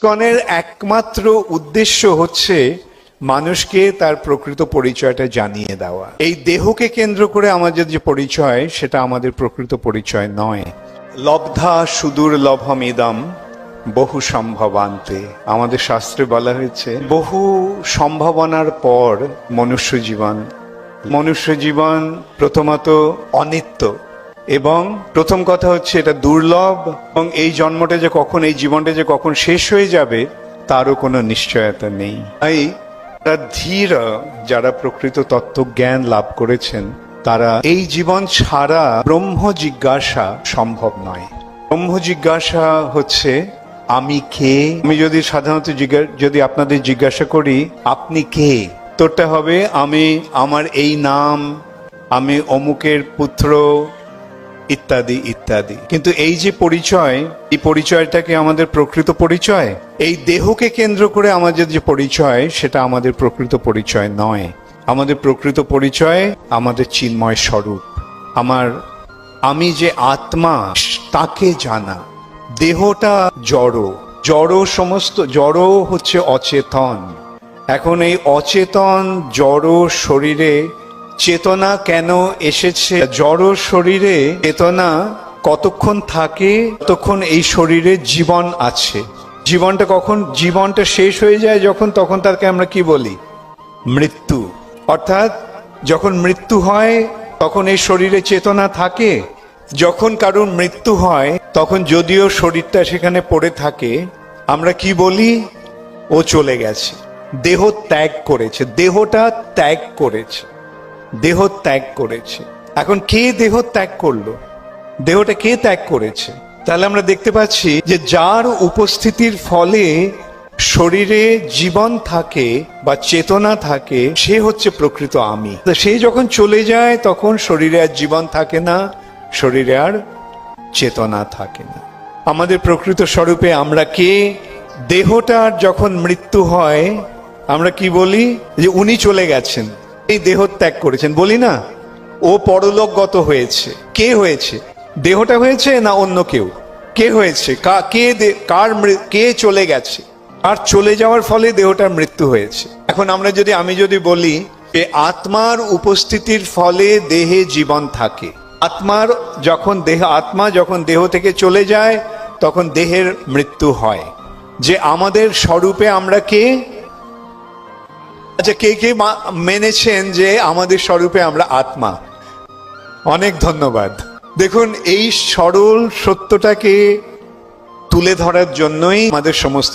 ইসকনের একমাত্র উদ্দেশ্য হচ্ছে মানুষকে তার প্রকৃত পরিচয়টা জানিয়ে দেওয়া। এই দেহকে কেন্দ্র করে আমাদের যে পরিচয় সেটা আমাদের প্রকৃত পরিচয় নয়। লব্ধা সুদূর লভমিদম বহু সম্ভবান্তে, আমাদের শাস্ত্রে বলা হয়েছে বহু সম্ভাবনার পর মনুষ্য জীবন প্রথমত অনিত্য, এবং প্রথম কথা হচ্ছে এটা দুর্লভ, এবং এই জন্মটা যে কখন, এই জীবনটা যে কখন শেষ হয়ে যাবে তারও কোনো নিশ্চয়তা নেই। তাই ধীর যারা প্রকৃত তত্ত্বজ্ঞান লাভ করেছেন তারা এই জীবন ছাড়া ব্রহ্ম জিজ্ঞাসা সম্ভব নয়। ব্রহ্ম জিজ্ঞাসা হচ্ছে আমি কে। আমি যদি সাধারণত যদি আপনাদের জিজ্ঞাসা করি আপনি কে, তোরটা হবে আমি, আমার এই নাম, আমি অমুকের পুত্র, ইত্যাদি ইত্যাদি। কিন্তু এই যে পরিচয়, এই পরিচয়টাকে আমাদের প্রকৃত পরিচয়। এই দেহকে কেন্দ্র করে আমাদের যে পরিচয় সেটা আমাদের প্রকৃত পরিচয় নয়। আমাদের প্রকৃত পরিচয় আমাদের চিন্ময় স্বরূপ, আমি যে আত্মা তাকে জানা। দেহটা জড়, সমস্ত জড় হচ্ছে অচেতন। এখন এই অচেতন জড় শরীরে চেতনা কেন এসেছে? জড় শরীরে চেতনা কতক্ষণ থাকে ততক্ষণ এই শরীরে জীবন আছে। জীবনটা শেষ হয়ে যায় তখন তাকে আমরা কি বলি? মৃত্যু। অর্থাৎ যখন মৃত্যু হয় তখন এই শরীরে চেতনা থাকে। যখন কারোর মৃত্যু হয় তখন যদিও শরীরটা সেখানে পড়ে থাকে, আমরা কি বলি? ও চলে গেছে, দেহ ত্যাগ করেছে, দেহটা ত্যাগ করেছে, দেহ ত্যাগ করেছে। এখন কে দেহ ত্যাগ করলো? দেহটা কে ত্যাগ করেছে? তাহলে আমরা দেখতে পাচ্ছি যে যার উপস্থিতির ফলে শরীরে জীবন থাকে বা চেতনা থাকে সে হচ্ছে প্রকৃত আমি। সে যখন চলে যায় তখন শরীরে আর জীবন থাকে না, শরীরে আর চেতনা থাকে না। আমাদের প্রকৃত স্বরূপে আমরা কে? দেহটার যখন মৃত্যু হয় আমরা কি বলি? যে উনি চলে গেছেন, এই দেহ ত্যাগ করেছেন, বলি না? ও পরলোকগত হয়েছে। কে হয়েছে? দেহটা হয়েছে না অন্য কেউ? কে হয়েছে? কে চলে গেছে? আর চলে যাওয়ার ফলে দেহটার মৃত্যু হয়েছে। এখন আমি যদি বলি যে আত্মার উপস্থিতির ফলে দেহে জীবন থাকে, আত্মা যখন দেহ থেকে চলে যায় তখন দেহের মৃত্যু হয়। যে আমাদের স্বরূপে আমরা কে? আচ্ছা, কে কে মেনেছেন যে আমাদের স্বরূপে আমরা আত্মা? অনেক ধন্যবাদ। দেখুন, এই সরল সত্যটাকে তুলে ধরার জন্যই আমাদের সমস্ত